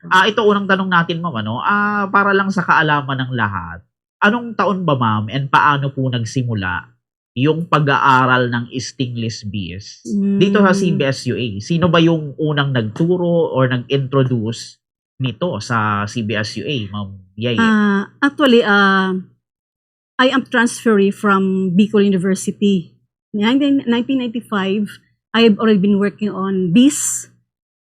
Ito unang tanong natin, ma'am, ano, para lang sa kaalaman ng lahat, anong taon ba, ma'am, and paano po nagsimula yung pag-aaral ng stingless bees dito sa CBSUA? Sino ba yung unang nagturo or nag-introduce nito sa CBSUA, Ma'am Yaye? Actually, I am transferee from Bicol University. In 1995, I have already been working on bees,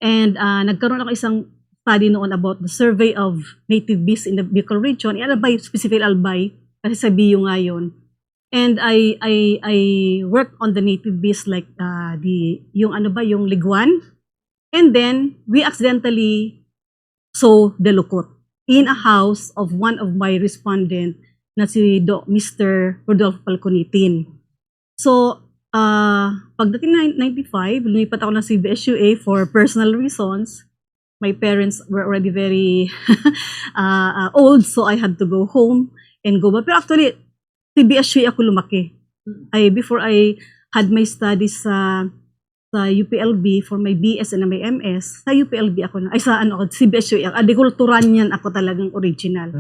and nagkaroon ako isang study noon about the survey of native bees in the Bicol region, Albay, specifically Albay, kasi sa BU nga yun. And I worked on the native bees like yung liguan, and then we accidentally saw the lukot in a house of one of my respondent na si Mr. Rodolfo Palconitin. So, pagdating 95, lumipat ako ng CBSUA for personal reasons. My parents were already very old, so I had to go home and go back. Pero actually, CBSUA ako lumaki. Before I had my studies sa UPLB for my BS and my MS, sa UPLB ako CBSUA, agriculturanian ako talagang original.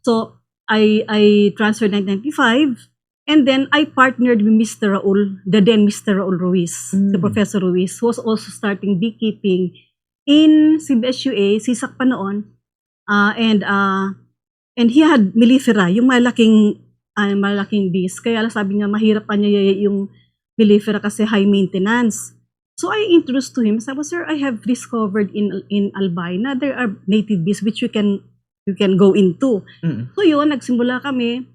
So, I transferred in 1995, and then I partnered with Mr. Raul, the then Mr. Raul Ruiz, the Professor Ruiz, who was also starting beekeeping in CBSUA, sisak pa noon, and he had mellifera, yung malaking bees. Kaya sabi niya, mahirap pa niya yung mellifera kasi high maintenance. So I introduced to him, sabi, sir, I have discovered in Albay na there are native bees which you can go into. So yun, nagsimula kami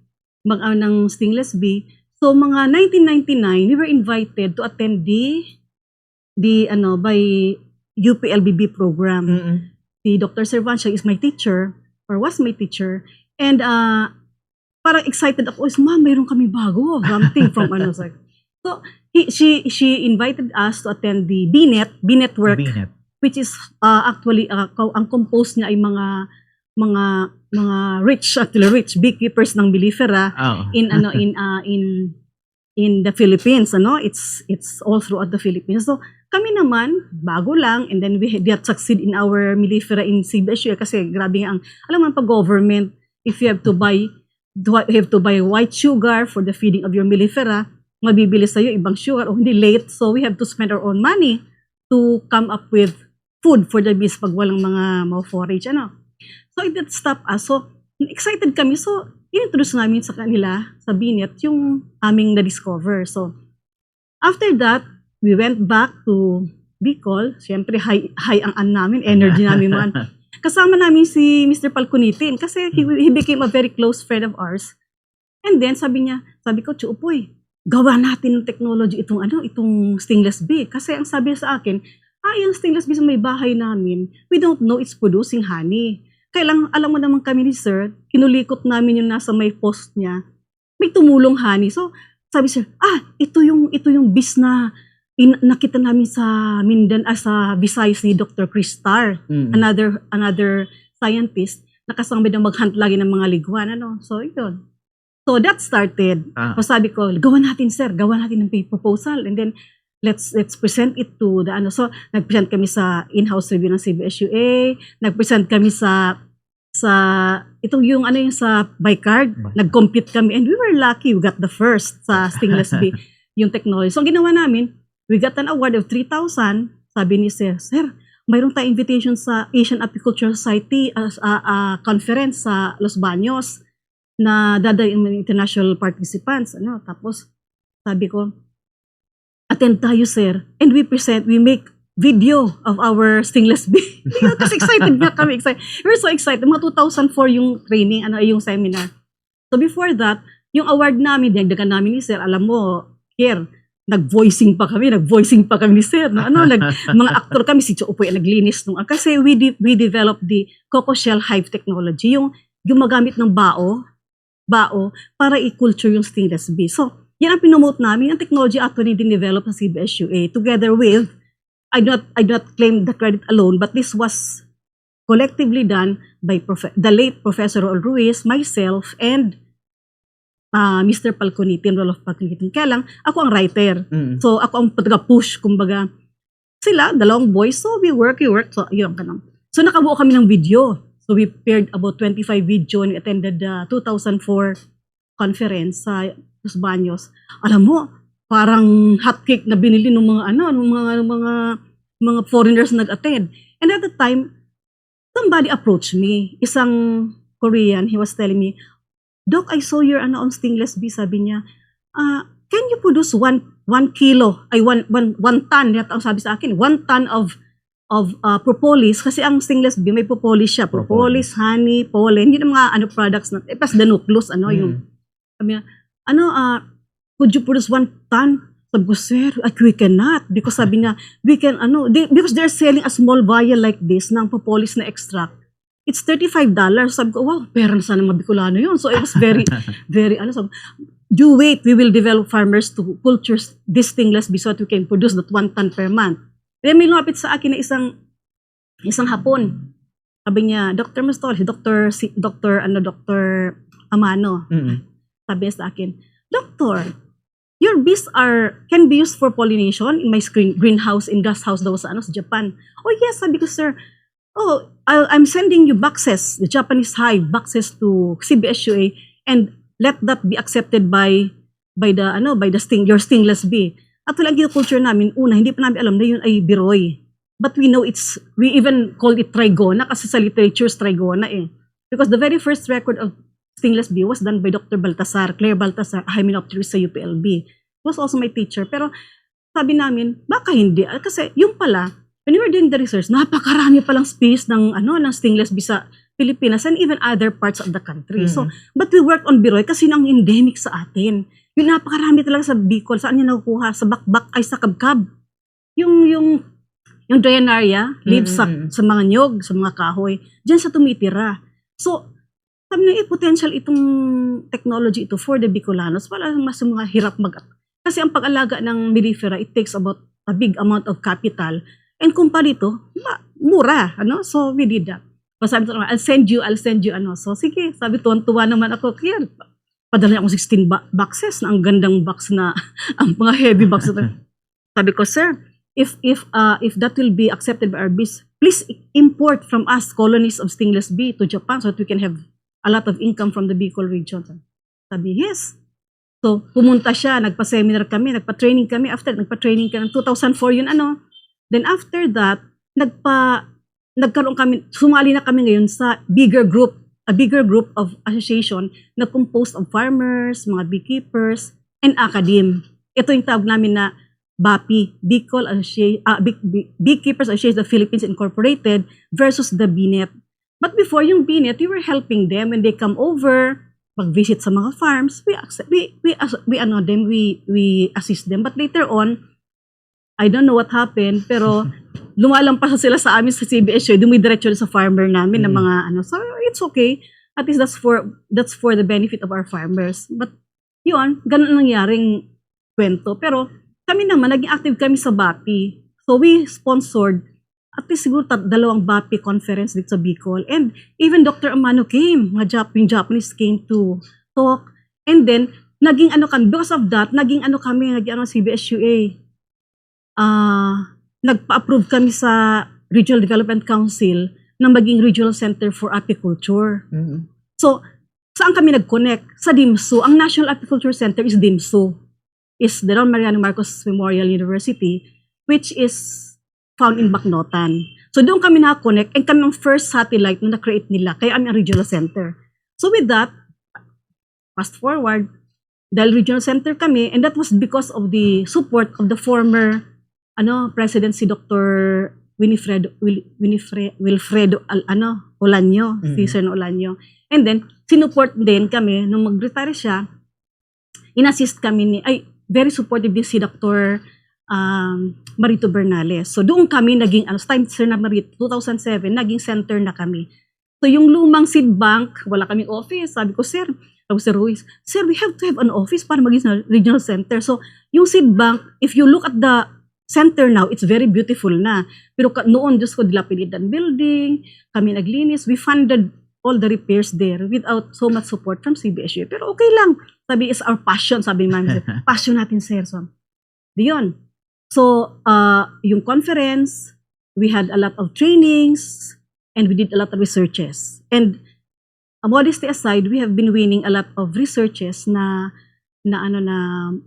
ng stingless bee. So mga 1999, we were invited to attend by UPLBB program. Si Dr. Servan, siya is my teacher, or was my teacher, and parang excited ako, ma'am, mayroon kami bago, something from So she invited us to attend the B Network, which is actually ang compose niya ay mga rich beekeepers ng mellifera in the Philippines, it's all throughout the Philippines. So kami naman bago lang, and then we had succeed in our mellifera in CBSU kasi grabe ang alam mo pag government, if you have to buy white sugar for the feeding of your mellifera, mabibili sa'yo ibang sugar o hindi late, so we have to spend our own money to come up with food for the bees pag walang mga forage So it didn't stop us. So excited kami. So inintroduce namin sa kanila sa BNet yung aming na-discover. So after that, we went back to Bicol. Siyempre high ang namin, energy namin man. Kasama namin si Mr. Palconitin kasi he became a very close friend of ours. And then sabi ko, Chuupoy, gawa natin ng technology itong stingless bee. Kasi ang sabi sa akin, yung stingless bee sa may bahay namin, we don't know it's producing honey. Kailang, alam mo naman kami ni sir, kinulikot namin yung nasa may post niya, may tumulong honey. So, sabi sir, ito yung bees na nakita namin sa Mindanao, sa Visayas ni Dr. Chris Starr, another scientist, nakasama na mag-hunt lagi ng mga liguan. So, yun. So, that started. So, sabi ko, gawa natin sir, gawa natin ng proposal, and then, let's present it to the So nagpresent kami sa in-house review ng CBSUA, nagpresent kami sa itong yung sa Bicard, nag-compete kami, and we were lucky, we got the first sa stingless bee yung technology. So ang ginawa namin, we got an award of 3,000. Sabi ni sir, mayroon tayong invitation sa Asian Apiculture Society conference sa Los Baños na dadayung international participants. Tapos sabi ko, attend tayo, sir. And we make video of our stingless bee. Kasi excited na kami. We're so excited. Mga 2004 yung training, yung seminar. So before that, yung award namin, dinagdagan namin ni sir, alam mo, here, nag-voicing pa kami ni sir. Mga actor kami, si Chuupoy, naglinis nung. Kasi we developed the coco shell hive technology, yung gumagamit ng bao para i-culture yung stingless bee. So, yan ang pinomote namin. Ang technology actually din-develop sa CBSUA together with, I do not claim the credit alone, but this was collectively done by the late Professor Raul Ruiz, myself, and Mr. Palconitin, Rodolfo Palconitin. Kaya lang, ako ang writer. So, ako ang taga-push, kumbaga. Sila, dalawang boys, so we work. So, yun ka lang. So nakabuo kami ng video. So we prepared about 25 video and we attended the 2004 conference sa Los Baños. Alam mo, parang hotcake na binili ng mga mga foreigners nag-attend. And at the time, somebody approached me, isang Korean. He was telling me, "Doc, I saw your on stainless bee." Sabi niya, "Can you produce 1 kilo, ay 1 ton," yata ang sabi sa akin, 1 ton of propolis, kasi ang stainless bee may propolis siya, propolis, honey, pollen, yun ang mga products na, plus the nucleus, yung, sabi niya, could you produce 1 ton? Sabi ko, "Sir, we cannot," because sabi niya, we can, because they're selling a small vial like this ng propolis na extract. It's $35. Sabi ko, wow, pera na sana mga Bicolano yun. So it was very, very, sabi, "Do wait, we will develop farmers to culture this stainless bee so that we can produce that 1 ton per month." Then may lumapit sa akin na isang Hapon. Sabi niya, "Dr. Mastol, Dr. Amano." Sabi niya sa akin, "Doctor, your bees can be used for pollination in my greenhouse, in gas house daw sa Japan." "Oh yes," sabi ko, "Sir. Oh, I'm sending you boxes, the Japanese hive boxes to CBSUA, and let that be accepted by your stingless bee." At wala ang culture namin, una, hindi pa namin alam na yun ay biroy. But we know we even called it trigona kasi sa literature trigona Because the very first record of stingless bee was done by Dr. Baltasar, Claire Baltasar, a hymenopterist sa UPLB. He was also my teacher. Pero sabi namin, baka hindi. Kasi yung pala, when we were doing the research, napakarami palang species ng stingless bee sa Pilipinas and even other parts of the country. So, but we worked on biroy kasi nang endemic sa atin. Yung napakarami talaga sa Bicol. Saan niya nakukuha? Sa bakbak ay sa kabkab. Yung Dryonaria, leaves sa mga nyog, sa mga kahoy, diyan sa tumitira. So, sabi na potential itong technology ito for the Bicolanos. Wala mas mga hirap kasi ang pag-alaga ng mellifera, it takes about a big amount of capital. And kumpara dito, mura. So, we did that. So, sabi ko, I'll send you. So, sige. Sabi, tuwan-tuwa naman ako. Kaya, padala akong 16 boxes na ang gandang box na, ang mga heavy box. Sabi ko, "Sir, if that will be accepted by our bees, please import from us colonies of stingless bee to Japan so that we can have a lot of income from the Bicol region." Sabi, "Yes." So, pumunta siya, nagpa-seminar kami, nagpa-training kami. After, nagpa-training kami, 2004 yun, Then after that, nagkaroon kami, sumali na kami ngayon sa a bigger group of association na composed of farmers, mga beekeepers, and academe. Ito yung tawag namin na BAPI, Beekeepers Association of Philippines Incorporated versus the BNET. But before yung BNET, we were helping them when they come over, mag-visit sa mga farms, we assist them. But later on, I don't know what happened, pero lumalampas sila sa amin sa CBSU, dumidiretso sa farmer namin ng mga so it's okay. At least that's for the benefit of our farmers. But yun, ganun nangyaring kwento. Pero kami naman, naging active kami sa BAPI. So we sponsored at least siguro 2 BAPI conference dito sa Bicol. And even Dr. Amano came, yung Japanese came to talk. And then, naging kami, because of that, naging CBSUA. Nagpa-approve kami sa Regional Development Council na maging Regional Center for Apiculture. So, saan kami nag-connect? Sa DIMSU. Ang National Apiculture Center is DIMSU. Is the Don Mariano Marcos Memorial University, which is found in Bacnotan. So, doon kami na-connect and kami ang first satellite na na-create nila. Kaya kami ang Regional Center. So, with that, fast forward, dahil Regional Center kami, and that was because of the support of the former President si Dr. Wilfredo Olanyo, si Sir Olanyo. And then, sinuport din kami, nung mag-retire siya, inassist kami very supportive din si Dr. Marito Bernales. So, doon kami naging, time Sir na Marito, 2007, naging center na kami. So, yung lumang seed bank, wala kaming office. Sabi ko, Sir Ruiz, "Sir, we have to have an office para maging regional center." So, yung seed bank, if you look at the center now, it's very beautiful na. Pero noon, Diyos ko, dilapidated building, kami naglinis, we funded all the repairs there without so much support from CBSU. Pero okay lang. Sabi, is our passion, sabi namin. Passion natin, sir. So, diyon. So, yung conference, we had a lot of trainings, and we did a lot of researches. And modesty aside, we have been winning a lot of researches na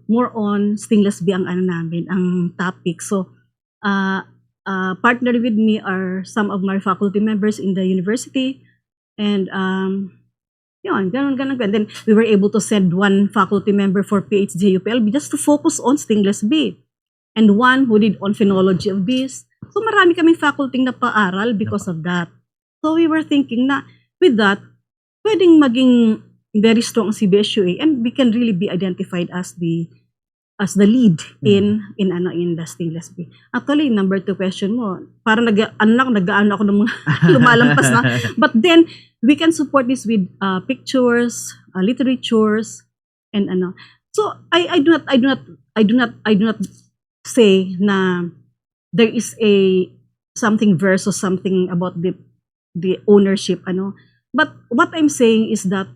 more on stainless B ang namin, ang topic. So, partner with me are some of my faculty members in the university, and yun, ganun. And then we were able to send one faculty member for PhD UPLB just to focus on stainless B, and one who did on phenology of bees. So marami kaming faculty na paaral because of that. So we were thinking na with that, pwedeng maging very strong ang CBSUA, and we can really be identified as the lead in the stainless B. Actually, number 2 question mo, parang nag-aano ako ng mga lumalampas na. But then we can support this with pictures, literatures, and ano. So I do not say na there is a something versus something about the ownership, ano. But what I'm saying is that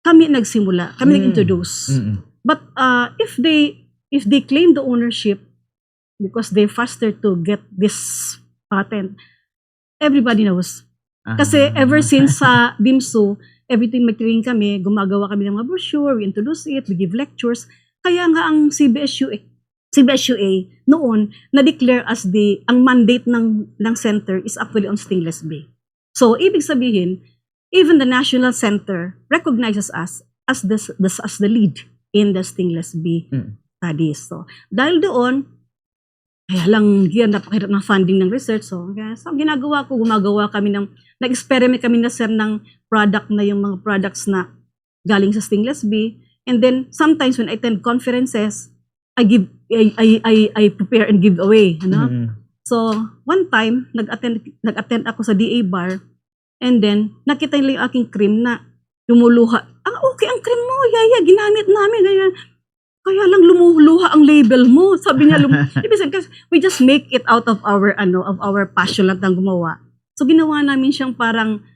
kami nagsimula, kami nag-introduce. But if they claim the ownership because they're faster to get this patent, everybody knows. Kasi ever since sa DIMSU, everything mag-train kami, gumagawa kami ng mga brochure, we introduce it, we give lectures. Kaya nga ang CBSUA noon na-declare as ang mandate ng center is actually on stainless B. So ibig sabihin, even the National Center recognizes us as the lead in the stainless B studies. So, dahil doon, kaya lang yan, napakahirap ng funding ng research. So, gumagawa kami nag-experiment kami na sir ng product na yung mga products na galing sa stainless B. And then, sometimes when I attend conferences, I prepare and give away. Ano? So, one time, nag-attend ako sa DA bar, and then, nakita nila yung aking cream na lumuluha. Okay ang cream mo, yaya, ginamit namin. Kaya lang lumuluha ang label mo. Sabi niya, kasi we just make it out of our passion lang ng gumawa. So, ginawa namin siyang parang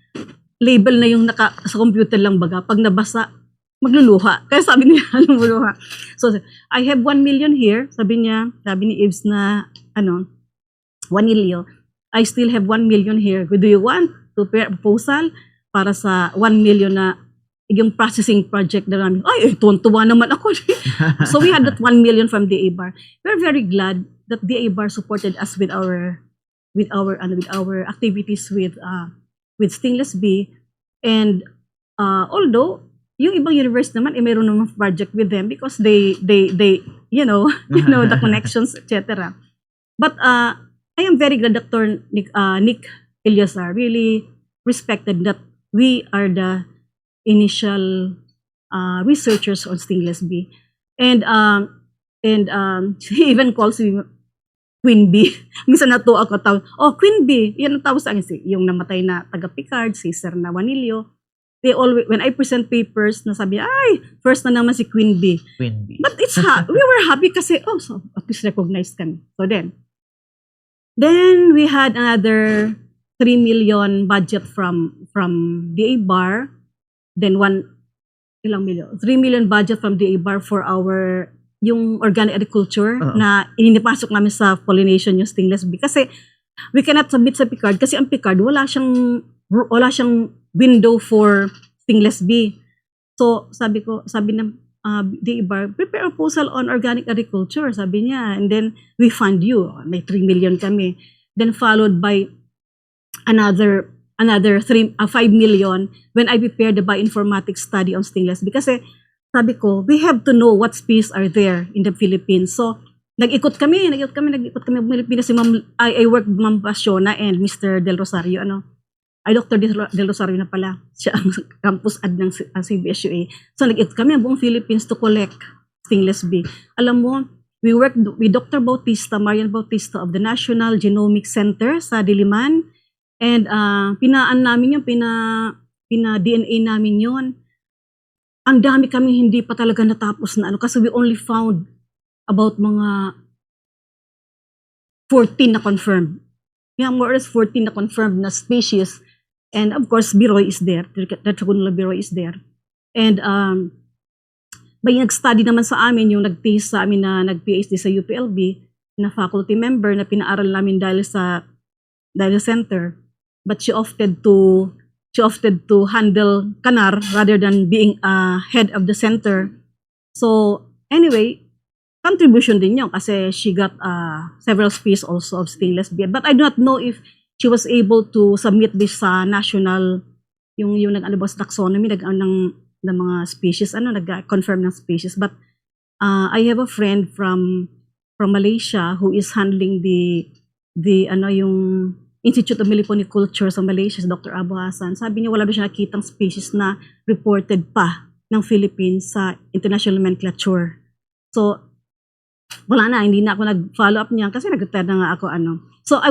label na yung sa computer lang baga. Pag nabasa, magluluha. Kaya sabi niya, lumuluha. So, I have 1 million here. Sabi ni Ibs na, Juanilio, I still have 1 million here. Do you want to prepare a proposal para sa 1 million na yung processing project na namin? Ay, tuwan-tuwa naman ako. So we had that 1 million from DA Bar. We're very glad that DA Bar supported us with our activities with stainless B. And although yung ibang university naman mayroon naman project with them because they the connections, etc. But I am very glad Dr. Nick Eliazar really respected that we are the initial researchers on stainless B, and he even calls me Queen B. Minsan natuwa ako tawag, Queen B, yan ang tawag sa akin, yung namatay na taga Picard, si Sir na Juanilio. They always, when I present papers, nasabi, first na naman si Queen B. But we were happy kasi, so at least recognized kami. So then we had another 3 million budget from DA Bar. Then 3 million budget from DA Bar for yung organic agriculture na inipasok namin sa pollination yung stainless B. Kasi we cannot submit sa Picard kasi ang Picard wala siyang window for stainless B. So sabi ng DA Bar, prepare a proposal on organic agriculture, sabi niya. And then we fund you. May 3 million kami. Then followed by another 5 million when I prepared the bioinformatics study on stainless B. Kasi sabi ko, we have to know what species are there in the Philippines. So, nag-ikot kami Pilipinas. I worked with Ma'am Pasiona and Mr. Del Rosario. Dr. Del Rosario na pala. Siya ang campus ad ng CBSUA. So, nag-ikot kami ang buong Philippines to collect stainless B. Alam mo, we worked with Dr. Marian Bautista of the National Genomic Center sa Diliman. And pinaan namin yun, pina-DNA namin yun. Ang dami kami hindi pa talaga natapos na kasi we only found about mga 14 na confirmed. Yeah, more or less 14 na confirmed na species. And of course, Biroy is there. Tetragoniella Biroy is there. And may nag-study naman sa amin, yung nag-taste sa amin na nag-PhD sa UPLB, na faculty member na pinaaral namin dahil sa center. but she opted to handle Kanar rather than being head of the center. So anyway, contribution din yun kasi she got several species also of stainless bead. But I do not know if she was able to submit this sa national, yung nag-ano ba sa taxonomy, ng mga species, nag-confirm ng species. But I have a friend from Malaysia who is handling yung Institute of Meliponiculture sa Malaysia, si Dr. Abu Hassan. Sabi niya wala daw siya nakitang species na reported pa ng Philippines sa international nomenclature. So, wala na, hindi na ako nag-follow up niya kasi nag-retire na nga ako. So,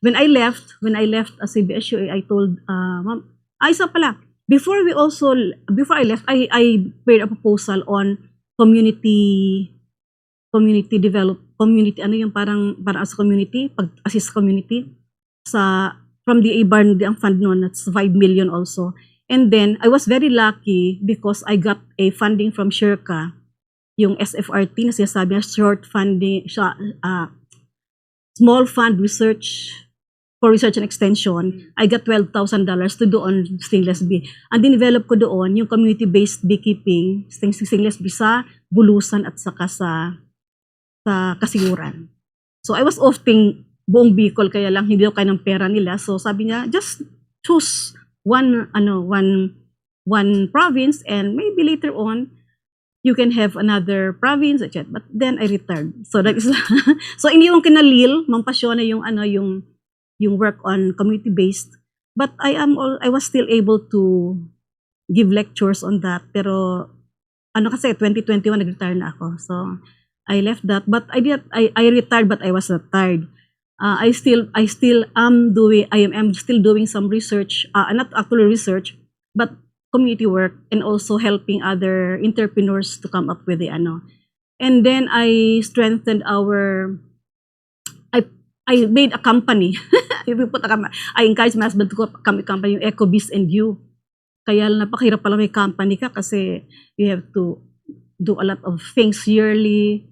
when I left CBSUA, I told, Ma'am, isa pala, before I left, I prepared a proposal on community as a community, pag-assist community from the ABARN ang fund noon, that's 5 million also. And then I was very lucky because I got a funding from Shirka, yung SFRT na sinasabi na short funding, small fund for research and extension. I got $12,000 to do on stainless bee. And dinevelop ko doon yung community-based beekeeping, stainless bee sa Bulusan at saka sa Kasiguran. So I was opting buong Bicol, kaya lang hindi daw kaya ng pera nila. So sabi niya, just choose one province and maybe later on you can have another province, etc. But then I retired. So that is so iniwan ko na Lil, mampasyon na yung work on community-based. But I was still able to give lectures on that. Pero kasi 2021 nag-retire na ako. So I left that, but I retired, but I was not tired. I am still doing some research, not actually research, but community work and also helping other entrepreneurs to come up with the And then I strengthened I made a company. I encouraged my husband to go a company, yung EcoBees and You. Kaya napakahirap pala may company ka kasi you have to do a lot of things yearly.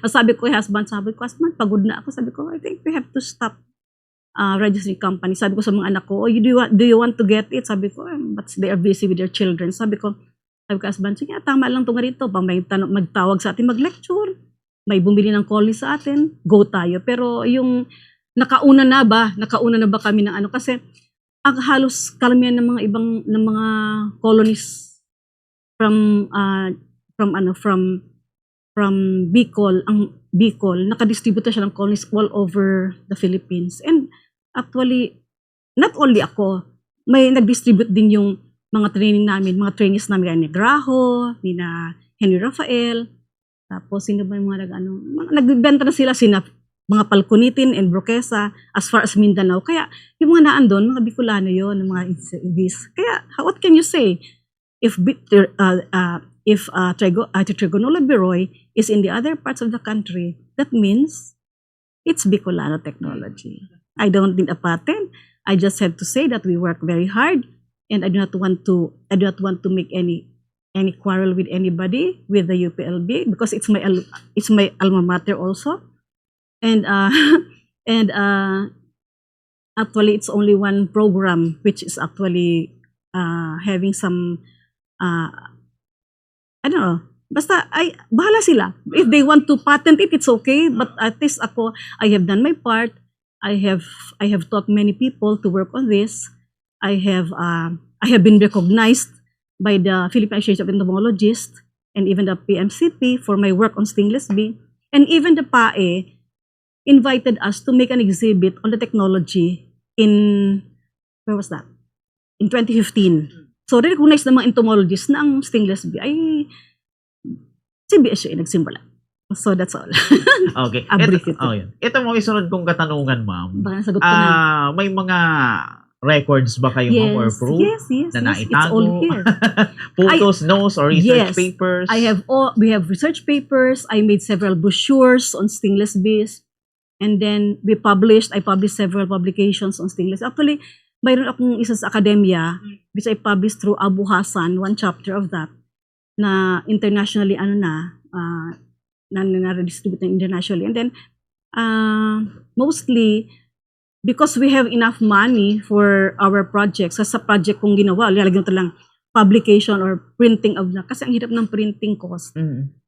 Sabi ko, husband, pagod na ako. Sabi ko, I think we have to stop registering company. Sabi ko sa mga anak ko, do you want to get it? Sabi ko, but they are busy with their children. Sabi ko, husband, sige, tama lang itong ganito. May magtawag sa atin mag-lecture, may bumili ng colony sa atin, go tayo. Pero yung nakauna na ba kami ng kasi ang halos karamihan ng mga colonies from Bicol, nakadistribute siya ng colonies all over the Philippines. And actually, not only ako, may nag-distribute din yung mga trainees namin, ni Graho, ni na Henry Rafael, tapos sino ba yung mga nagbibenta na sila, mga Palconitin and Broquesa as far as Mindanao. Kaya yung mga naan doon, mga Bicolano yun, mga this. Kaya, what can you say? If Trigonula Biroy is in the other parts of the country, that means it's Bicolano technology. I don't need a patent. I just have to say that we work very hard, and I do not want to make any quarrel with anybody with the UPLB because it's my alma mater also, and actually it's only one program which is actually having some I don't know. Basta, bahala sila. If they want to patent it, it's okay. But at least ako, I have done my part. I have taught many people to work on this. I have been recognized by the Philippine Association of Entomologists and even the PMCP for my work on stainless bee. And even the PAE invited us to make an exhibit on the technology in 2015. So, recognized ng mga entomologists na ang stainless bee ay CBSUA nagsimula. So, that's all. Okay. Yun. Ito mo isunod kong katanungan, ma'am. Baka nasagot ko na. May mga records ba kayo, ma'am, or proof na naitago? It's all here. Photos, notes, or research papers? We have research papers. I made several brochures on stainless bees. And then I published several publications on stainless. Actually, mayroon akong isa sa academia which I published through Abu Hassan, one chapter of that, na internationally, na-redistribute internationally. And then, mostly, because we have enough money for our projects, sa project kong ginawa, lalagyan ko lang publication or printing of na, kasi ang hirap ng printing cost.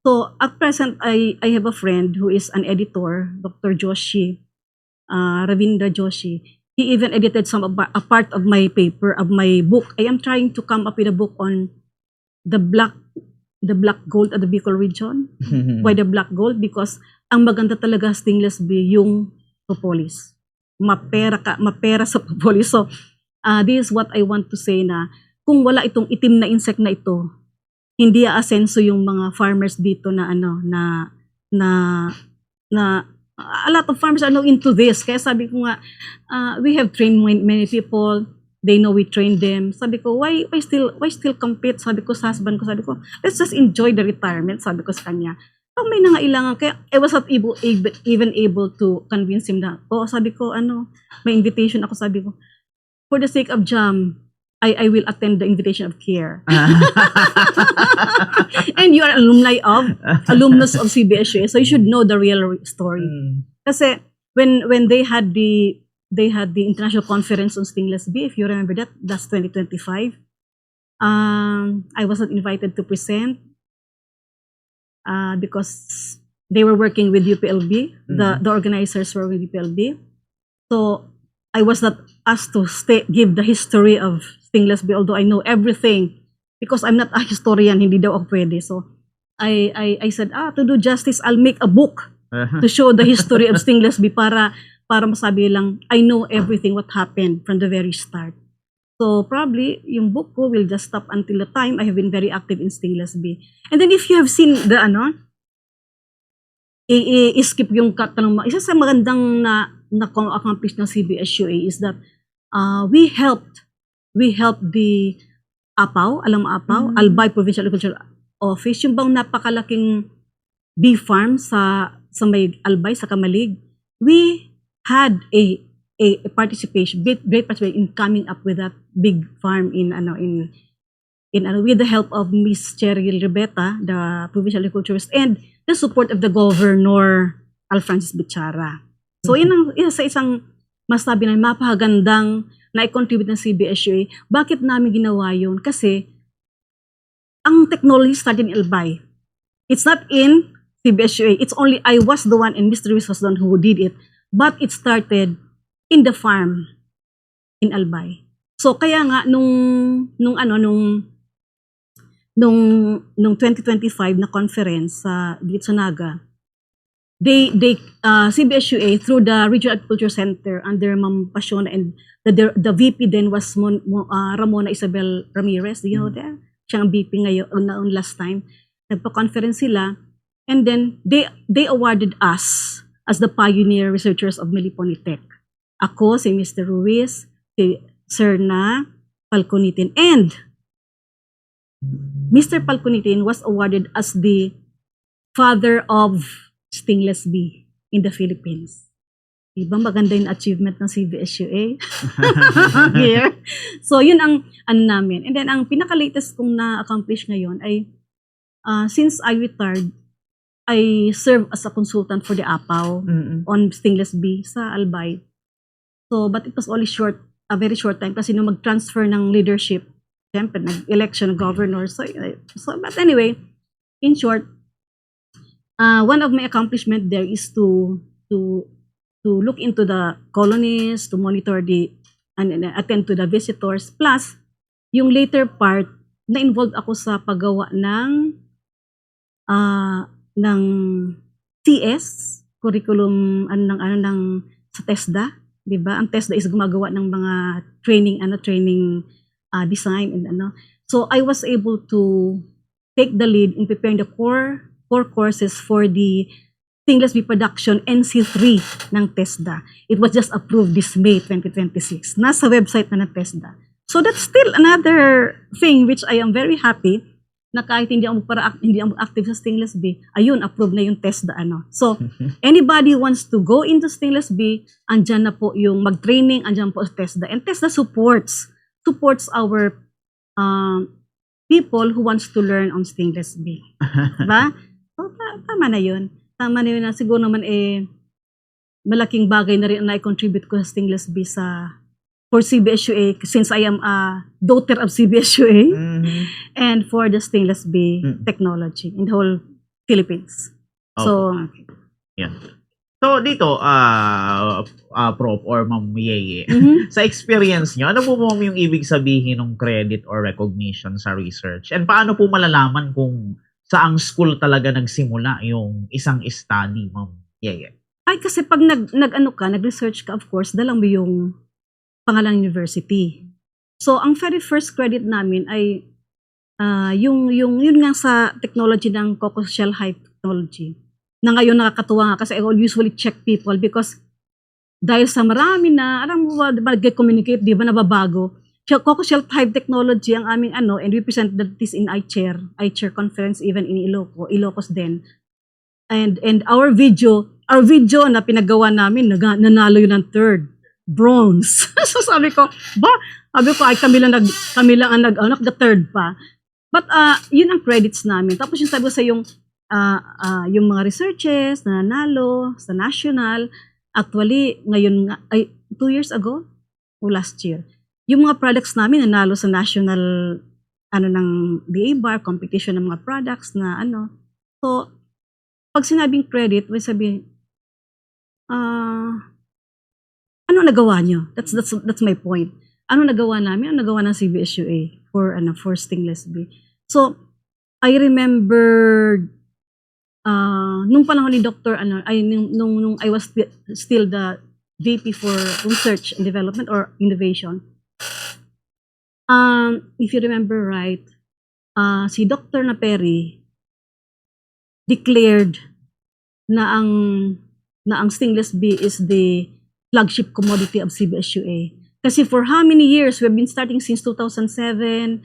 So, at present, I have a friend who is an editor, Dr. Joshi, Ravindra Joshi. He even edited a part of my paper, of my book. I am trying to come up with a book on the black gold at the Bicol region. Why the black gold? Because ang maganda talaga stainless be yung propolis. Mapera sa propolis. So, this is what I want to say na kung wala itong itim na insect na ito, hindi aasenso yung mga farmers dito na a lot of farmers are now into this. Kaya sabi ko nga, we have trained many people. They know we train them. Sabi ko, why still compete? Sabi ko sa husband ko, let's just enjoy the retirement. Sabi ko sa kanya. Pag may nangailangan, kaya I was not even able to convince him na, sabi ko, may invitation ako, sabi ko, for the sake of Jam, I will attend the invitation of CARE. And you are alumnus of CBSUA, so you should know the real story. Kasi when they had the international conference on stainless B, if you remember that's 2025. I wasn't invited to present because they were working with UPLB. The organizers were with UPLB. So I was not asked to give the history of stainless B, although I know everything because I'm not a historian, hindi daw ako pwede. So I said, to do justice, I'll make a book to show the history of stainless B para masabi lang, I know everything what happened from the very start. So probably yung book ko will just stop until the time I have been very active in stainless B. And then if you have seen the i-skip yung tanong, isa sa magandang na accomplish ng CBSUA is that we helped the APAW, alam mo APAW, Albay Provincial Agricultural Office, yung bang napakalaking bee farm sa may Albay, sa Kamalig. We had a participation, great participation in coming up with that big farm with the help of Miss Cheryl Rebeta, the provincial agriculturist, and the support of the governor, Al Francis Bichara. So, yun ang isa isang masabi na mapagandang na i-contribute ng CBSUA. Bakit namin ginawa yun? Kasi, ang technology started in Albay. It's not in CBSUA. It's only, I was the one and Mr. Ruiz was the one who did it. But it started in the farm in Albay. So, kaya nga, nung 2025 na conference sa dito sa Naga, CBSUA through the Regional Agriculture Center under Ma'am Pasiona, and the VP then was Ramona Isabel Ramirez. Do you know that? Siya ang VP ngayon last time. Nagpa-conference sila, and then they awarded us as the pioneer researchers of Meliponitec. Ako, si Mr. Ruiz, si Sir Na Palconitin, and Mr. Palconitin was awarded as the father of stainless B in the Philippines. Diba maganda yung achievement ng CBSUA? Here. So, yun ang namin. And then, ang pinaka-latest kong na-accomplish ngayon ay, since I retired, I serve as a consultant for the APAW on stainless B sa Albay. So, but it was only a very short time kasi nung mag-transfer ng leadership, siyempre, nag-election ng governor. So, but anyway, in short, one of my accomplishment there is to look into the colonies, to monitor and attend to the visitors. Plus, yung later part, na-involved ako sa paggawa ng CS, curriculum sa TESDA, 'di ba? Ang TESDA is gumagawa ng mga training design and So I was able to take the lead in preparing the core courses for the stainless B production NC3 ng TESDA. It was just approved this May 2026. Nasa website na ng TESDA. So that's still another thing which I am very happy na kahit hindi ako active sa stainless B, ayun, approved na yung TESDA. So, anybody wants to go into stainless B, andyan na po yung mag-training, andyan po sa TESDA. And TESDA supports our people who wants to learn on stainless B. Diba? So, tama na yun. Tama na yun na siguro naman malaking bagay na rin na i-contribute ko sa Stainless B for CBSUA since I am a daughter of CBSUA Mhm. and for the Stainless B Mm. technology in the whole Philippines. So, Yan. So dito, Prof or Ma'am Yeye, mhm. sa experience nyo, ano po ma'am yung ibig sabihin ng credit or recognition sa research? And paano po malalaman kung saang school talaga nagsimula yung isang study, Ma'am Yeye? Ay, kasi pag nag-research ka, of course, dalang mo yung pangalang university. So, ang very first credit namin ay yun nga sa technology ng Coco Shell Hive Technology. Na ngayon nakakatuwa nga kasi I will usually check people because dahil sa marami na, alam mo ba, nag-communicate, di ba, nababago. Coco Shell Hive Technology ang aming and we presented this in iChair conference even in Ilocos din. And our video na pinagawa namin, nanalo yun ng third, bronze. So sabi ko, ay kami lang ang nag-third pa. But yun ang credits namin. Tapos yung sabi ko sa yung mga researches na nanalo sa national, actually ngayon 2 years ago o last year, yung mga products namin nanalo sa national ng DA bar competition ng mga products na So pag sinabing credit, may sabihin ano nagawa nyo? That's my point. Ano nagawa namin? Ano nagawa ng CBSUA for Stainless B? So I remember nung panahon ni Dr. nung I was still the VP for Research and Development or Innovation. If you remember right, si Dr. Naperi declared na ang Stainless B is the flagship commodity of CBSUA. Kasi for how many years, we've been starting since 2007,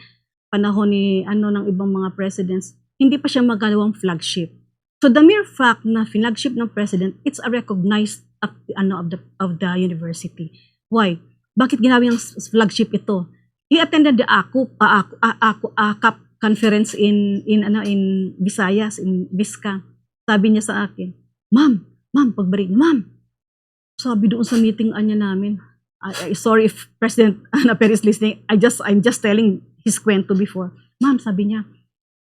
panahon ni ng ibang mga presidents, hindi pa siya magawang flagship. So the mere fact na flagship ng president, it's a recognized of the university. Why? Bakit ginawa yung flagship ito? He attended the ACAP conference in Visayas, in Visca. Sabi niya sa akin, Ma'am, pagbalik, Ma'am. Sabi doon sa meeting namin, sorry if President Naperi is listening, I'm just telling his kwento before. Ma'am, sabi niya,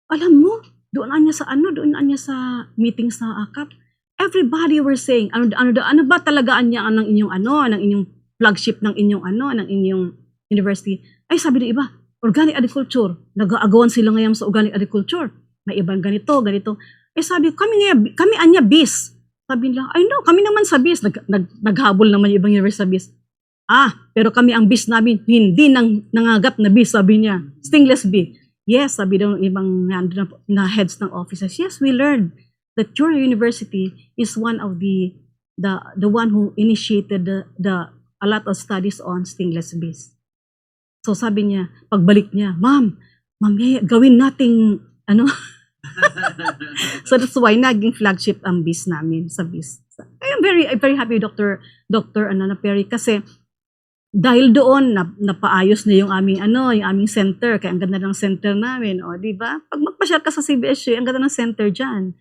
alam mo, doon anya sa meeting sa ACAP, everybody were saying, ano ba talaga anya ng inyong flagship ng inyong university? Ay, sabi ng iba, organic agriculture. Nag-aagawan sila ngayon sa organic agriculture. May ibang ganito. Eh sabi, kami anya bis. Sabi nila, I know, kami naman sa bis. Naghabol naman yung ibang university sa bis. Pero kami ang bis namin, hindi nangagat na bis, sabi niya. Stainless B. Yes, sabi daw ng ibang na heads ng offices. Yes, we learned that your university is one of the one who initiated a lot of studies on stainless bees. So sabi niya, pagbalik niya, Ma'am, gawin nating So that's why naging flagship ang bees namin sa bees. I am very happy Dr. Naperi kasi dahil doon napaayos na yung aming center, kaya ang ganda ng center namin, di ba? Pag magpa-share ka sa CBSU, ang ganda ng center diyan.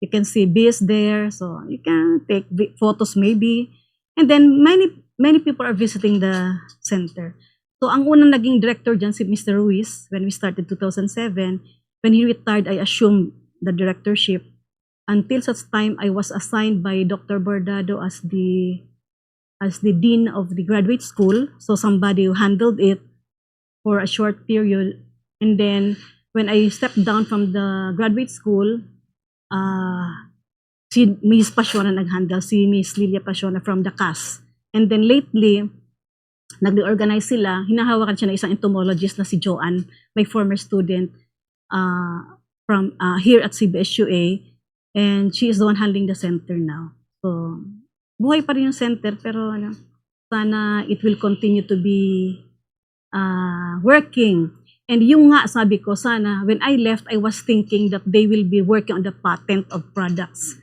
You can see bees there, so you can take photos maybe. And then many people are visiting the center. So ang unang naging director diyan si Mr. Ruiz when we started 2007. When he retired, I assumed the directorship. Until such time, I was assigned by Dr. Bordado as the dean of the graduate school. So somebody who handled it for a short period. And then when I stepped down from the graduate school, si Miss Pasiona nag-handle, si Miss Lilia Pasiona from the CAS. And then lately, nag-organize sila, hinahawakan siya ng isang entomologist na si Joanne, my former student from here at CBSUA, and she is the one handling the center now. So, buhay pa rin yung center, pero sana it will continue to be working. And yung nga, sabi ko, sana, when I left, I was thinking that they will be working on the patent of products.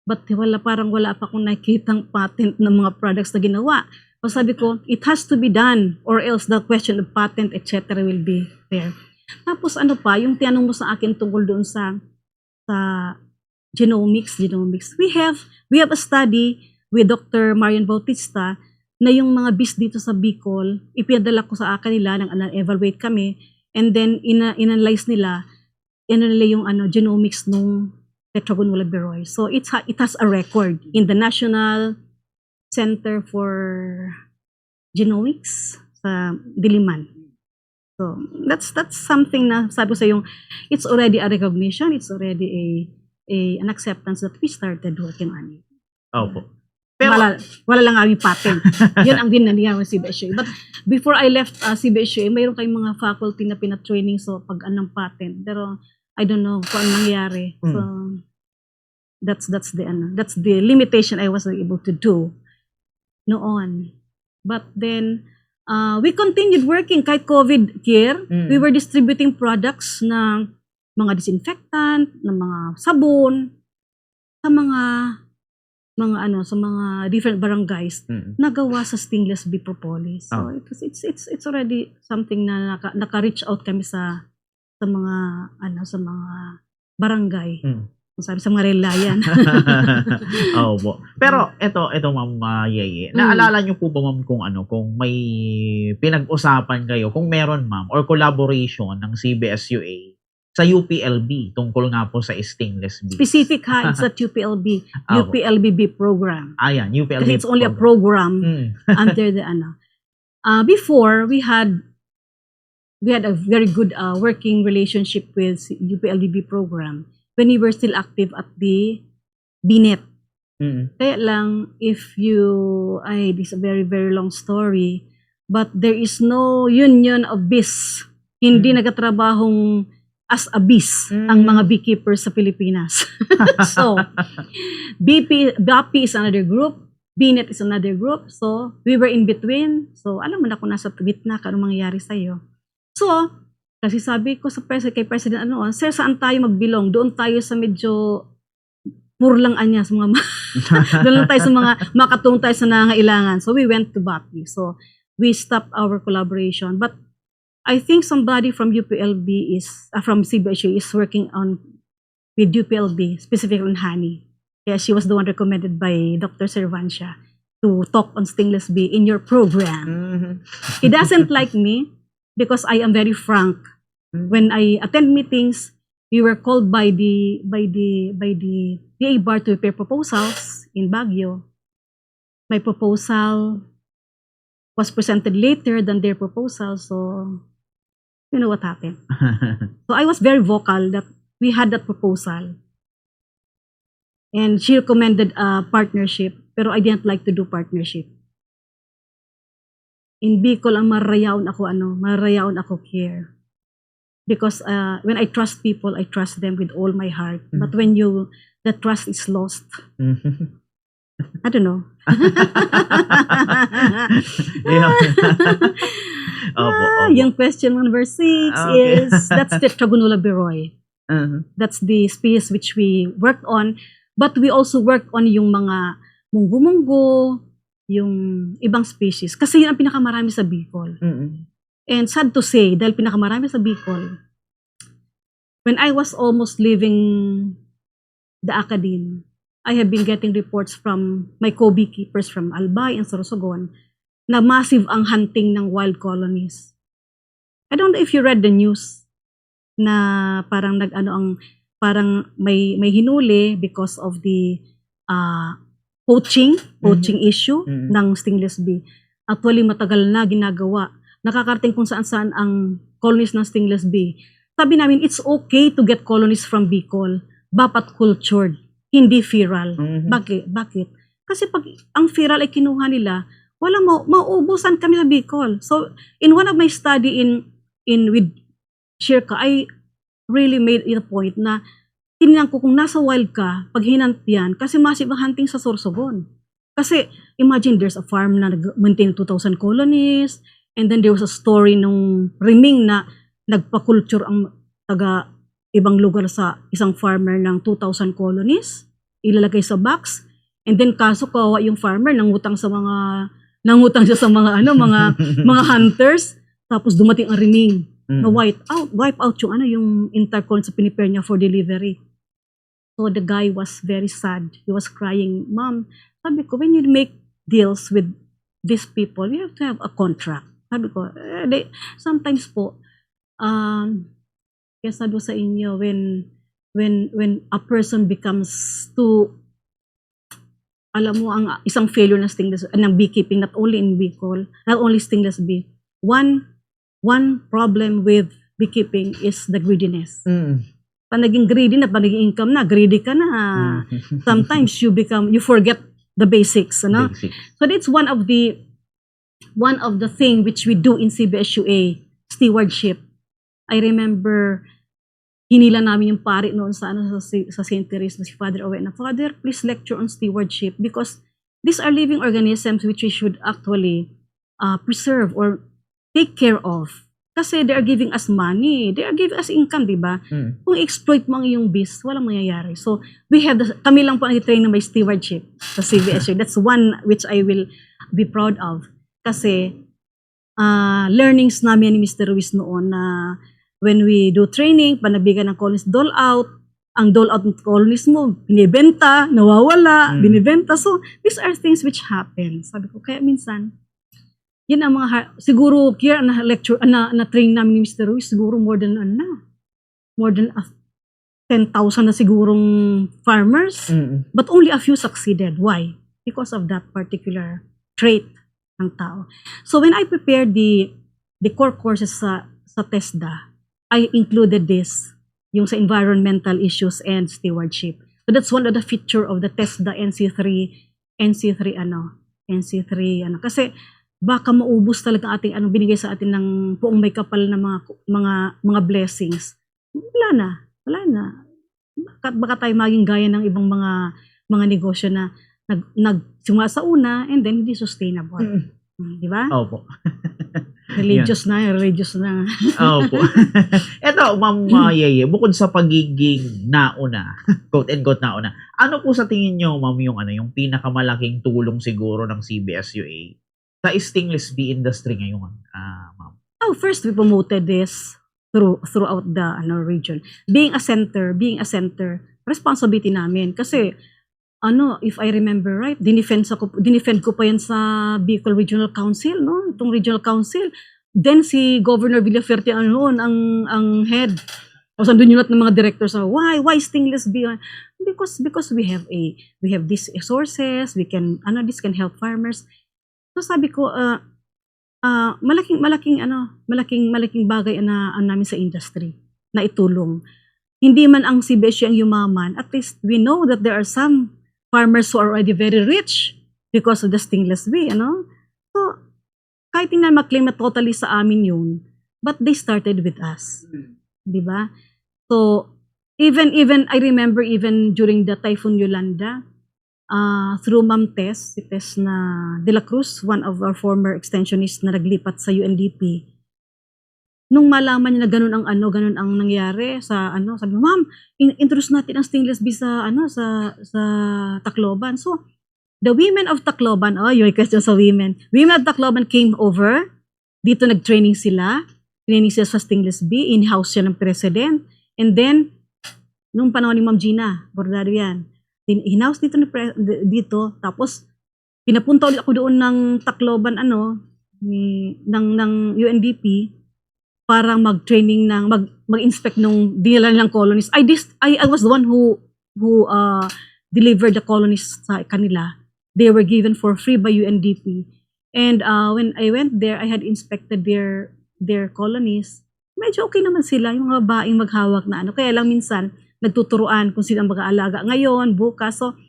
But parang wala pa akong nakitang patent ng mga products na ginawa. So sabi ko, it has to be done, or else the question of patent, etc. will be there. Tapos yung tinanong mo sa akin tungkol doon sa genomics. We have a study with Dr. Marian Bautista na yung mga bees dito sa Bicol, ipinadala ko sa kanila, evaluate kami, and then inanalyze nila yung genomics nung Tetragonula beroi. So it has a record in the National Center for Genomics sa Diliman. So that's something na sabi ko sa yung it's already a recognition, it's already an acceptance that we started working on it. Opo. Pero Wala lang aming patent. Yun ang dinaniya ng CBSUA. But before I left CBSUA, mayroon kayong mga faculty na pina-training so pag anong patent. Pero I don't know kung anong nangyari. So that's the limitation I was able to do noon. But then we continued working kahit COVID here. We were distributing products na mga disinfectant, na mga sabon, sa mga different barangays nagawa sa stingless bee propolis. So it's already something na naka-reach out kami sa mga barangay. Sabi sa mga relayan. Opo. Pero ito Ma'am Yeye. Naalala niyo po ba Ma'am kung may pinag-usapan kayo, kung meron Ma'am, or collaboration ng CBSUA sa UPLB tungkol nga po sa stingless bees? Specific it's at UPLB. UPLB program. Ayan, UPLB. Kasi it's only a program under the before we had a very good working relationship with UPLB program when we were still active at the BNet. Kaya lang, this is a very, very long story, but there is no union of bees. Hindi nagatrabahong as a bees ang mga beekeepers sa Pilipinas. So, BAPI is another group, BNet is another group, so we were in between. So, alam mo na kung nasa gitna ka, anong mangyayari sa'yo. So, kasi sabi ko kay President Sir, saan tayo magbilong? Doon tayo sa medyo purlang anya, sa mga doon lang tayo sa mga makatulong tayo sa nangangailangan. So, we went to BAPI. So, we stopped our collaboration. But I think somebody from UPLB from CBSU is working with UPLB, specifically on honey. Yeah, she was the one recommended by Dr. Servancia to talk on stingless bee in your program. He doesn't like me because I am very frank. When I attend meetings, we were called by the DA bar to prepare proposals in Baguio. My proposal was presented later than their proposal, so you know what happened. So I was very vocal that we had that proposal. And she recommended a partnership, pero I didn't like to do partnership. In Bicol, ang marayaon ako care. Because when I trust people, I trust them with all my heart. But when the trust is lost, I don't know. Yung question number 6 is, that's Tetragonula beroi. That's the species which we worked on. But we also worked on yung mga munggo-munggo, yung ibang species. Kasi yun ang pinakamarami sa Bicol. And sad to say, dahil pinakamarami sa Bicol, when I was almost leaving the academe, I have been getting reports from my co-beekeepers from Albay and Sorsogon na massive ang hunting ng wild colonies. I don't know if you read the news na parang parang may hinuli because of the poaching issue ng stingless bee. Actually, matagal na ginagawa. Nakakarating kung saan-saan ang colonies ng stingless bee. Sabi namin, it's okay to get colonies from Bicol, bapat cultured, hindi feral. Bakit? Kasi pag ang feral ay kinuha nila, mauubusan kami sa Bicol. So, in one of my study with Shirka, I really made it a point na tinignan ko kung nasa wild ka, pag hinantiyan, kasi massive ang hunting sa Sorsogon. Kasi, imagine there's a farm na nag-maintain 2,000 colonies, and then there was a story nung Riming na nagpa-culture ang taga ibang lugar sa isang farmer ng 2,000 colonies, ilalagay sa box, and then kaso kawawa yung farmer, nangutang siya sa mga mga hunters, tapos dumating ang Riming na wipe out yung entire colony sa prepare niya for delivery. So the guy was very sad. He was crying, Ma'am, sabi ko, when you make deals with these people, you have to have a contract. Sabi ko, sometimes po, kaya sabi ko sa inyo, when a person becomes too, alam mo, ang isang failure ng stingless, ng beekeeping, not only in Bicol, not only stingless bee, one problem with beekeeping is the greediness. Pag naging greedy na, pag naging income na, greedy ka na. Sometimes you forget the basics, ano? Basics. So that's one of the thing which we do in CBSUA, stewardship. I remember hinila namin yung pari noon sa St. Therese na si Father Owen na, Father, please lecture on stewardship because these are living organisms which we should actually preserve or take care of. Kasi they are giving us money, they are giving us income, di ba? Kung exploit mo ang iyong beast, walang mangyayari. So, kami lang po ang i-train na may stewardship sa CBSU. That's one which I will be proud of. Kasi, learnings namin ni Mr. Ruiz noon na when we do training, panabigyan ng colonies dole out, ang dole out ng colonies mo, binibenta, nawawala, binibenta. So, these are things which happen. Sabi ko, kaya minsan, yan ang mga, siguro, kaya na-lecture, na-train namin ni Mr. Ruiz, siguro more than 10,000 na sigurong farmers, but only a few succeeded. Why? Because of that particular trait ng tao. So, when I prepared the core courses sa TESDA, I included this, yung sa environmental issues and stewardship. So that's one of the feature of the TESDA NC3 kasi baka maubos talaga ating binigay sa atin ng buong may kapal na mga blessings. Wala na. Baka tayo maging gaya ng ibang mga negosyo na nagsimula sa una and then hindi sustainable. Di ba? Opo. Religious na. Opo. Eto, Ma'am Yeye, bukod sa pagiging nauna, quote and quote nauna, ano po sa tingin nyo, Ma'am, yung pinakamalaking tulong siguro ng CBSUA sa stingless bee industry ngayon, Ma'am? First we promoted this throughout the region. Being a center, responsibility namin kasi if I remember right, dinefend ko pa yan sa Bicol Regional Council, no? Itong Regional Council. Then si Governor Villaferte ang head. Tapos andun yung lahat ng mga directors na, why stingless bee? Because we have these resources, this can help farmers. So sabi ko, malaking bagay na namin sa industry na itulong. Hindi man ang CBSU ang yumaman, at least we know that there are some farmers who are already very rich because of the stingless bee, So, kahit hindi na maklaim na totally sa amin yun, but they started with us. Di ba? So, even I remember even during the Typhoon Yolanda, through Ma'am Tess, si Tess na De La Cruz, one of our former extensionists na naglipat sa UNDP, nung malaman niya na ganun ang nangyari sa sabi, Ma'am, introduce natin ang stingless bee sa Tacloban. So, the women of Tacloban, your question sa women of Tacloban came over, dito nag-training sila sa stingless bee, in-house siya ng president, and then, nung panahon ni Ma'am Gina, bordado yan, in-house dito, tapos, pinapunta ulit ako doon ng Tacloban, ng UNDP, para mag-training mag-inspect nung dinala nilang colonies. I was the one who delivered the colonies sa kanila. They were given for free by UNDP. And when I went there, I had inspected their colonies. Medyo okay naman sila, yung mga babaeng maghawak na Kaya lang minsan, nagtuturuan kung sino ang mag-aalaga ngayon, bukas. So,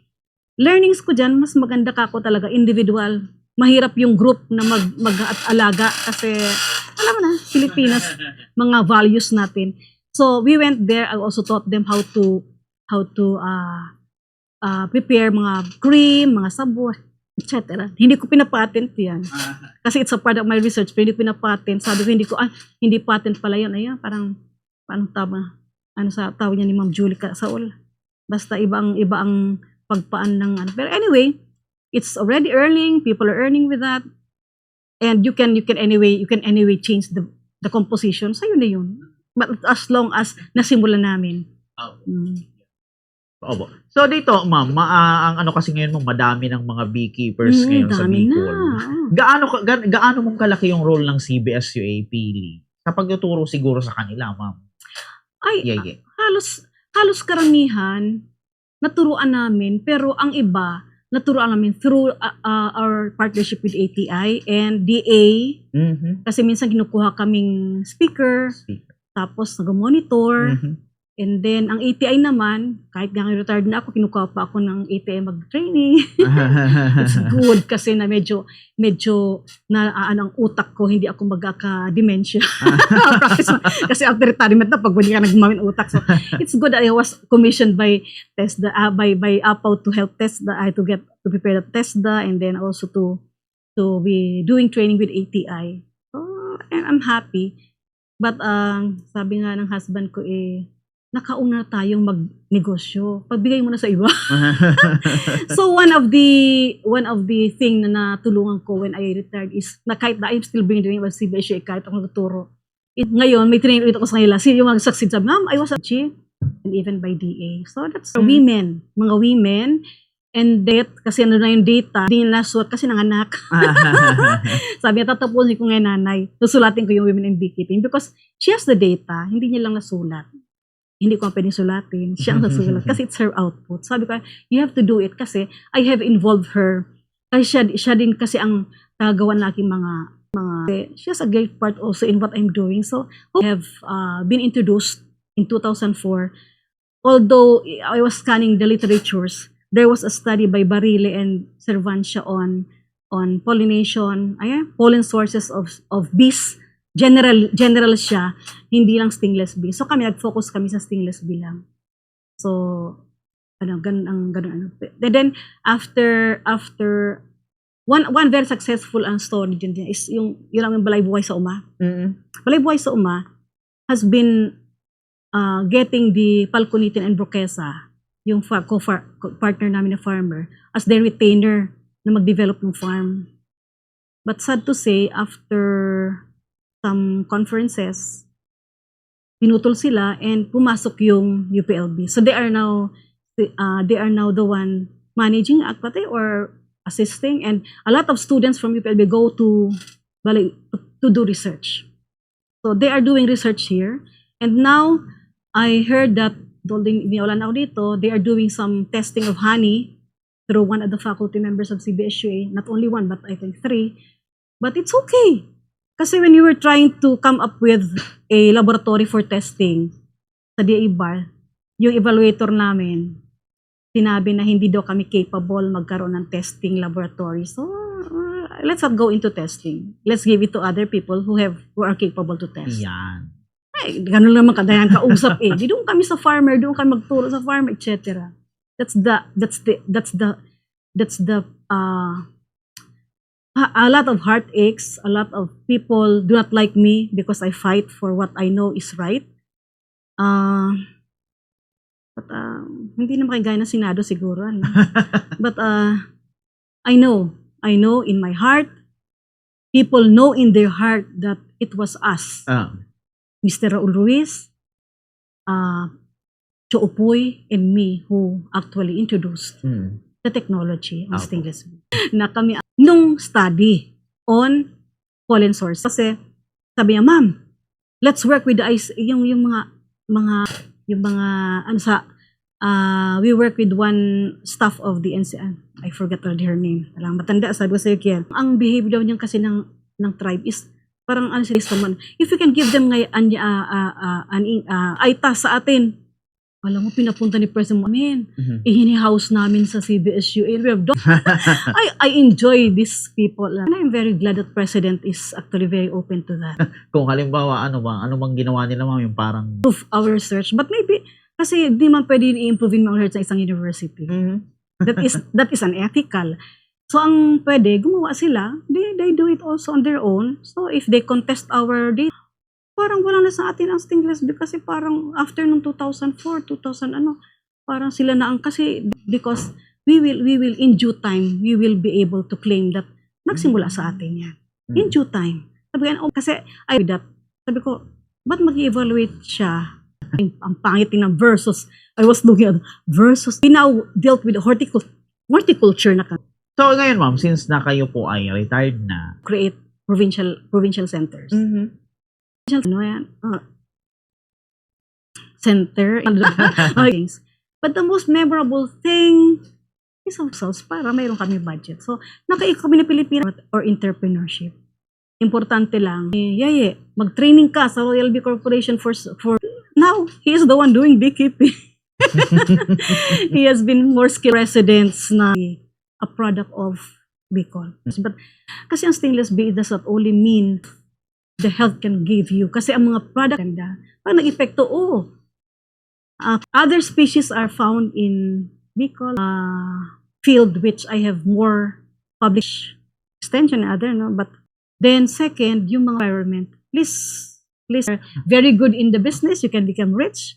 learnings ko dyan, mas maganda ka ako talaga, individual. Mahirap yung group na mag-alaga kasi alam mo na, Pilipinas, mga values natin. So, we went there. I also taught them how to prepare mga cream, mga sabon, etc. Hindi ko pinapatent yan. Kasi it's a part of my research, pero hindi ko pinapatent. Sabi ko, hindi patent pala yan. Ayan, parang tama. Sa tawag niya ni Ma'am Julie Saul. Basta iba ang pagpaan ng Pero anyway, it's already earning. People are earning with that. And you can anyway change the composition. So yun na yun. But as long as nasimulan namin. Opo. So dito, ma'am, ang ano kasi ngayon mo, madami ng mga beekeepers ngayon sa Dami na. Bicol. Gaano mong kalaki yung role ng CBSUA Pili sa pagtuturo siguro sa kanila, ma'am? Ay, Yeah. halos karamihan naturuan namin, pero ang iba naturuan namin through our partnership with ATI and DA, Mhm. kasi minsan kinukuha kaming speaker, tapos nag-monitor. Mhm. And then, ang ATI naman, kahit nga retired na ako, kinukuha pa ako ng ATI mag-training. It's good kasi na medyo na ang utak ko, hindi ako magkaka-dementia. Practice mo. Kasi after retirement na, pag hindi ka nagmamit utak. So, it's good that I was commissioned by by APAW to help TESDA, to prepare the TESDA, and then also to be doing training with ATI. So, and I'm happy. But, sabi nga ng husband ko nakauna tayong magnegosyo. Pagbigay mo na sa iba. So one of the thing na natulungan ko when I retired is na kahit na I'm still doing with CBSU, kahit ako nagtuturo. Ngayon, may training ulit ako sa kanila. Sino yung mag-succeed sa ma'am, I was achieved and even by DA. So that's women, mga women. And that, kasi ano na yung data, hindi nila nasulat kasi nanganak. Sabi niya, tatapusin ko ngayon nanay. Susulatin ko yung women in beekeeping because she has the data, hindi niya lang nasulat. Hindi ko pwedeng sulatin. Siya ang nasulat kasi it's her output. Sabi ko, you have to do it kasi I have involved her. Kasi siya din kasi ang tagagawa na aking mga she has a great part also in what I'm doing. So, I have been introduced in 2004. Although I was scanning the literatures, there was a study by Barile and Cervancia on pollination, pollen sources of bees. General siya, hindi lang stingless bee. So nag-focus kami sa stingless bee lang. So, ganun. Then, after one very successful story din is yung Balay Buhay sa Uma. Balay Buhay sa Uma has been getting the Palconitin and Broquesa, yung partner namin na farmer, as their retainer na mag-develop ng farm. But sad to say, after some conferences, pinutol sila and pumasok yung UPLB. So they are now the one managing actually or assisting, and a lot of students from UPLB go to Balay to do research. So they are doing research here, and now I heard that iniulan ako dito, they are doing some testing of honey through one of the faculty members of CBSUA, not only one but I think 3. But it's okay. Kasi when you were trying to come up with a laboratory for testing sa DA Bar, yung evaluator namin, sinabi na hindi daw kami capable magkaroon ng testing laboratory. So, let's not go into testing. Let's give it to other people who are capable to test. Yan. Ay, ganun naman kadayan kausap Di doon kami sa farmer, doon kami magturo sa farmer, etc. That's the a lot of heartaches, a lot of people do not like me because I fight for what I know is right. But hindi naman kagaya ng Senado siguro. Ano? But I know in my heart, people know in their heart that it was us, Mr. Raul Ruiz, Cho Upoy, and me who actually introduced the technology on stainless steel. Na kami nung study on pollen source. Kasi sabi niya, ma'am, let's work with the yung mga ano sa we work with one staff of the NCN. I forgot already her name. Alang matanda, sabi ko sa iyo, ang behavior daw niyan kasi ng tribe is parang ano sila naman. If you can give them aita sa atin. Alam mo, pinapunta ni President Amin. Ihini-house namin sa CBSU. I enjoy these people. And I'm very glad that President is actually very open to that. Kung halimbawa, ano bang ginawa nila, ma'am, yung parang Improve our research. But maybe, kasi di man pwede i-improve yung research sa isang university. That is unethical. So, ang pwede, gumawa sila. They do it also on their own. So, if they contest our data, parang wala na sa atin ang stingless bee kasi parang after nung 2004, parang sila na ang kasi because we will in due time, we will be able to claim that nagsimula sa atin yan. In due time. Sabi ko, kasi sabi ko, ba't mag-evaluate siya? Ang pangit ng versus I was looking at versus, we now dealt with horticulture na So ngayon ma'am, since na kayo po ay retired na, create provincial centers. Ano yan? Center. Things. But the most memorable thing is ourselves para mayroon kami budget. So, nakaik kami na Pilipinas or entrepreneurship. Importante lang, mag-training ka sa Royal Bee Corporation for now, he is the one doing beekeeping. He has been more skilled residents na a product of Bicol. But kasi ang stainless bee does not only mean the health can give you. Kasi ang mga product ganda, pag nag-epekto, other species are found in Bicol field which I have more published extension and other, no? But then second, yung mga environment, please, very good in the business, you can become rich.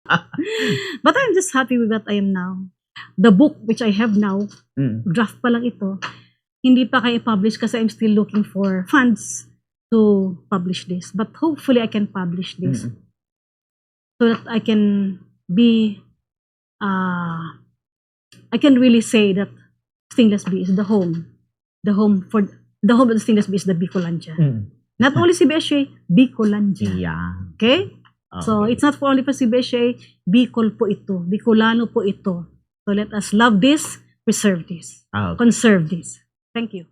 But I'm just happy with what I am now. The book which I have now, draft pa lang ito, hindi pa kayo publish kasi I'm still looking for funds to publish this. But hopefully I can publish this so that I can be, I can really say that Stainless Bee is the home of the Stainless Bee is the Bicolandia. Not only CBSA, Bicolandia. yeah. Okay? So it's not for only for CBSA, Bicol po ito, Bicolano po ito. So let us love this, preserve this, Okay. conserve this. Thank you.